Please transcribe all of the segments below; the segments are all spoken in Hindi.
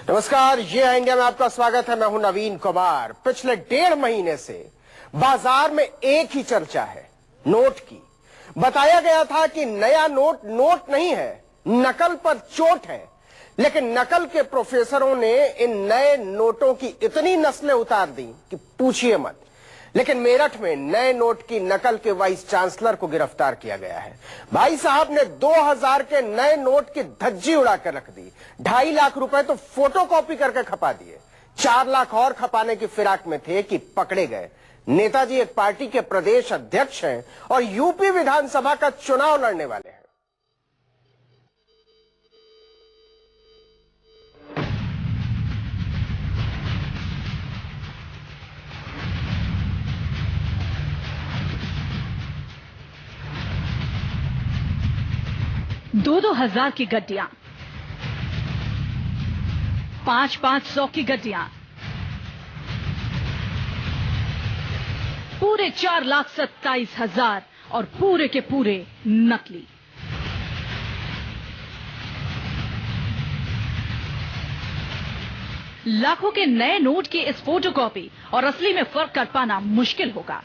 नमस्कार, ये है इंडिया में आपका स्वागत है। मैं हूं नवीन कुमार। पिछले 1.5 महीने से बाजार में एक ही चर्चा है, नोट की। बताया गया था कि नया नोट नोट नहीं है, नकल पर चोट है। लेकिन नकल के प्रोफेसरों ने इन नए नोटों की इतनी नस्लें उतार दी कि पूछिए मत। लेकिन मेरठ में नए नोट की नकल के वाइस चांसलर को गिरफ्तार किया गया है। भाई साहब ने 2000 के नए नोट की धज्जी उड़ाकर रख दी। 2.5 लाख रुपए तो फोटोकॉपी करके खपा दिए। 4 लाख और खपाने की फिराक में थे कि पकड़े गए। नेताजी एक पार्टी के प्रदेश अध्यक्ष हैं और यूपी विधानसभा का चुनाव लड़ने वाले हैं। दो हजार की गड्डियां, 500 की गड्डियां, पूरे 4,27,000 और पूरे के पूरे नकली। लाखों के नए नोट की इस फोटोकॉपी और असली में फर्क कर पाना मुश्किल होगा।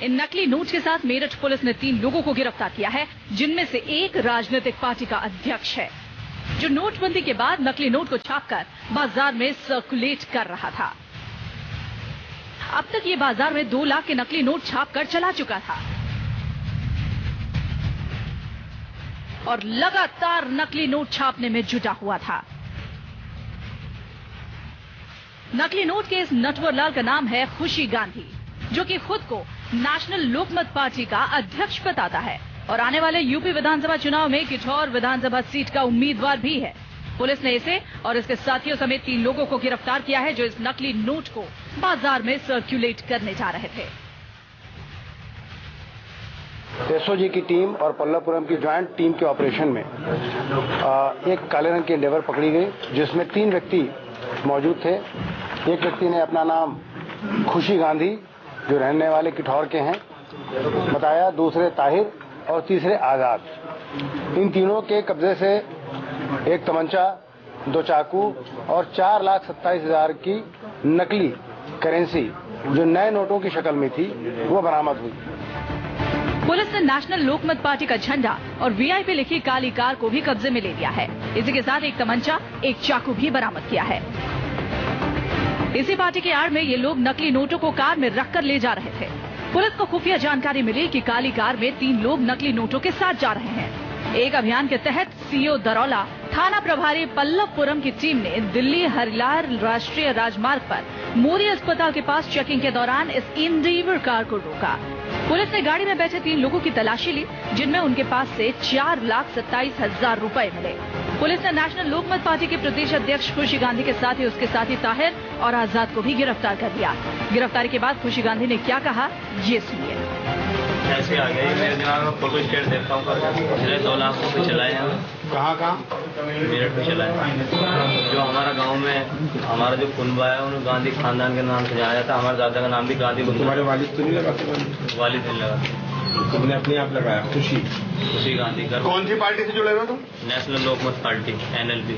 इन नकली नोट के साथ मेरठ पुलिस ने 3 लोगों को गिरफ्तार किया है, जिनमें से एक राजनीतिक पार्टी का अध्यक्ष है, जो नोटबंदी के बाद नकली नोट को छापकर बाजार में सर्कुलेट कर रहा था। अब तक ये बाजार में 2 लाख के नकली नोट छापकर चला चुका था और लगातार नकली नोट छापने में जुटा हुआ था। नकली नोट के इस नटवरलाल का नाम है खुशी गांधी, जो कि खुद को नेशनल लोकमत पार्टी का अध्यक्ष बताता है और आने वाले यूपी विधानसभा चुनाव में किठौर विधानसभा सीट का उम्मीदवार भी है। पुलिस ने इसे और इसके साथियों समेत 3 लोगों को गिरफ्तार किया है, जो इस नकली नोट को बाजार में सर्कुलेट करने जा रहे थे। एसओजी की टीम और पल्लवपुरम की ज्वाइंट टीम के ऑपरेशन में एक काले रंग की एंडेवर पकड़ी गई, जिसमें 3 व्यक्ति मौजूद थे। एक व्यक्ति ने अपना नाम खुशी गांधी, जो रहने वाले किठौर के हैं, बताया, दूसरे ताहिर और तीसरे आजाद। इन तीनों के कब्जे से एक तमंचा, 2 चाकू और 4,27,000 की नकली करेंसी, जो नए नोटों की शक्ल में थी, वो बरामद हुई। पुलिस ने नेशनल लोकमत पार्टी का झंडा और वीआईपी लिखी काली कार को भी कब्जे में ले लिया है। इसी के साथ एक तमंचा, एक चाकू भी बरामद किया है। इसी पार्टी की आड़ में ये लोग नकली नोटों को कार में रखकर ले जा रहे थे। पुलिस को खुफिया जानकारी मिली कि काली कार में 3 लोग नकली नोटों के साथ जा रहे हैं। एक अभियान के तहत सीओ दरौला, थाना प्रभारी पल्लवपुरम की टीम ने दिल्ली हरिलार राष्ट्रीय राजमार्ग पर मोदी अस्पताल के पास चेकिंग के दौरान इस एंडेवर कार को रोका। पुलिस ने गाड़ी में बैठे 3 लोगों की तलाशी ली, जिनमें उनके पास से 4,27,000 रुपए मिले। पुलिस ने नेशनल लोकमत पार्टी के प्रदेश अध्यक्ष खुशी गांधी के साथ ही उसके साथी ताहिर और आजाद को भी गिरफ्तार कर लिया। गिरफ्तारी के बाद खुशी गांधी ने क्या कहा, ये सुनिए। ऐसे आ गए, मेरे दिमाग में फोटो स्टेट देखता हूँ, पिछले 2 लाख रुपए चलाए हैं। कहाँ मेरठ में चलाए। जो हमारा गांव में हमारा जो कुनबा है, उन्हें गांधी खानदान के नाम से जाना जाता है। हमारे दादा का नाम भी गांधी। तुम्हारे वालिद तो नहीं लगा? वालिद नहीं लगा, तुमने अपने आप लगाया। खुशी गांधी का। कौन सी पार्टी से जुड़े हो तुम? नेशनल लोकमत पार्टी, NLP।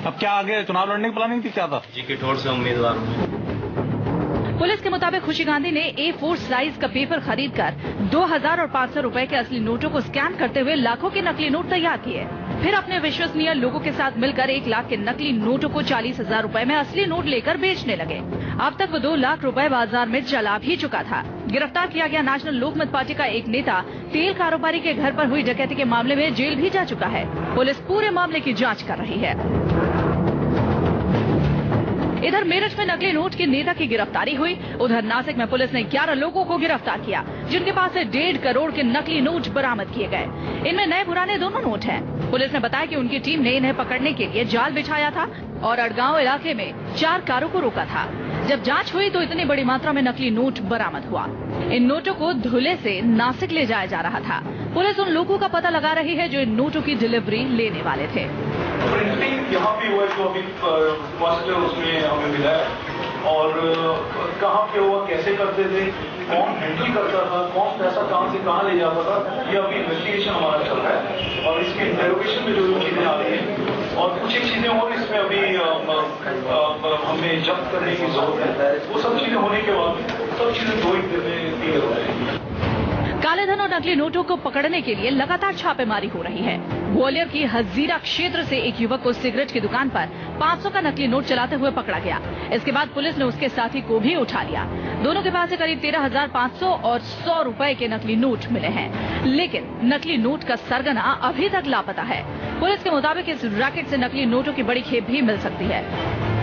अब क्या आगे चुनाव लड़ने की प्लानिंग थी, क्या था? जी, किठौर से उम्मीदवार हूँ। पुलिस के मुताबिक खुशी गांधी ने A4 साइज का पेपर खरीदकर 2000 और 500 रुपए के असली नोटों को स्कैन करते हुए लाखों के नकली नोट तैयार किए। फिर अपने विश्वसनीय लोगों के साथ मिलकर 1 लाख के नकली नोटों को 40,000 रुपए में असली नोट लेकर बेचने लगे। अब तक वो 2 लाख रुपए बाजार में चला भी चुका था। गिरफ्तार किया गया नेशनल लोकमत पार्टी का एक नेता तेल कारोबारी के घर पर हुई डकैती के मामले में जेल भी जा चुका है। पुलिस पूरे मामले की जाँच कर रही है। इधर मेरठ में नकली नोट के नेता की गिरफ्तारी हुई। उधर नासिक में पुलिस ने 11 लोगों को गिरफ्तार किया, जिनके पास से 1.5 करोड़ के नकली नोट बरामद किए गए। इनमें नए पुराने दोनों नोट हैं। पुलिस ने बताया कि उनकी टीम ने इन्हें पकड़ने के लिए जाल बिछाया था और अड़गांव इलाके में 4 कारों को रोका था। जब जांच हुई तो इतनी बड़ी मात्रा में नकली नोट बरामद हुआ। इन नोटों को धुले से नासिक ले जाया जा रहा था। पुलिस उन लोगों का पता लगा रही है जो इन नोटों की डिलीवरी लेने वाले थे। प्रिंटिंग यहाँ पे हुआ, जो अभी मास्टर उसमें हमें मिला है, और कहाँ पे हुआ, कैसे करते थे, कौन हैंडल करता था, कौन पैसा कहाँ से कहाँ ले जाता था, ये अभी इन्वेस्टिगेशन हमारा चल रहा है। और इस इसके इंटरोगेशन में जो चीजें आ रही हैं और कुछ एक चीजें और इसमें अभी हमें जब्त करने की जरूरत है, वो सब चीजें होने के बाद सब चीजें 2-1 दिन में क्लियर हो जाएंगी। काले धन और नकली नोटों को पकड़ने के लिए लगातार छापेमारी हो रही है। ग्वालियर की हजीरा क्षेत्र से एक युवक को सिगरेट की दुकान पर 500 का नकली नोट चलाते हुए पकड़ा गया। इसके बाद पुलिस ने उसके साथी को भी उठा लिया। दोनों के पास से करीब 13,500 और 100 रुपए के नकली नोट मिले हैं, लेकिन नकली नोट का सरगना अभी तक लापता है। पुलिस के मुताबिक इस रैकेट से नकली नोटों की बड़ी खेप भी मिल सकती है।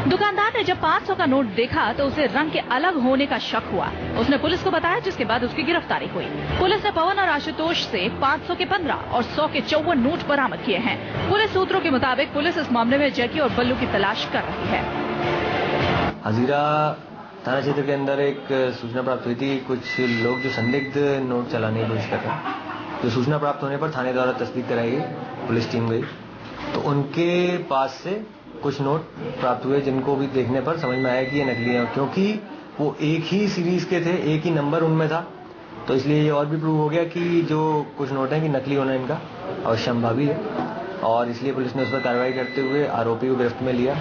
दुकानदार ने जब 500 का नोट देखा तो उसे रंग के अलग होने का शक हुआ। उसने पुलिस को बताया, जिसके बाद उसकी गिरफ्तारी हुई। पुलिस ने पवन और आशुतोष से 500 के 15 और 100 के 54 नोट बरामद किए हैं। पुलिस सूत्रों के मुताबिक पुलिस इस मामले में जैकी और बल्लू की तलाश कर रही है। हजीरा थाना क्षेत्र के अंदर एक सूचना प्राप्त हुई थी, कुछ लोग जो संदिग्ध नोट चलाने की कोशिश कर रहे हैं। जो सूचना प्राप्त होने पर थाने द्वारा तस्दीक कराई गई, पुलिस टीम गई तो उनके पास से कुछ नोट प्राप्त हुए, जिनको भी देखने पर समझ में आया कि ये नकली है, क्योंकि वो एक ही सीरीज के थे, एक ही नंबर उनमें था। तो इसलिए ये और भी प्रूव हो गया कि जो कुछ नोट हैं कि नकली होना इनका अवश्यंभावी है, और इसलिए पुलिस ने उस पर कार्रवाई करते हुए आरोपी को गिरफ्त में लिया।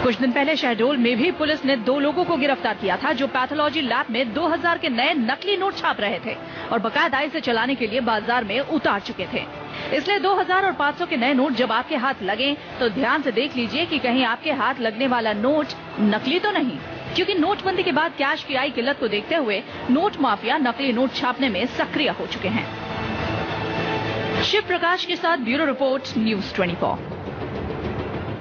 कुछ दिन पहले शहडोल में भी पुलिस ने 2 लोगों को गिरफ्तार किया था, जो पैथोलॉजी लैब में 2000 के नए नकली नोट छाप रहे थे और बाकायदा इसे चलाने के लिए बाजार में उतार चुके थे। इसलिए 2000 और 500 के नए नोट जब आपके हाथ लगे तो ध्यान से देख लीजिए कि कहीं आपके हाथ लगने वाला नोट नकली तो नहीं, क्योंकि नोटबंदी के बाद कैश की आई किल्लत को देखते हुए नोट माफिया नकली नोट छापने में सक्रिय हो चुके हैं। शिव प्रकाश के साथ ब्यूरो रिपोर्ट, न्यूज़ 24।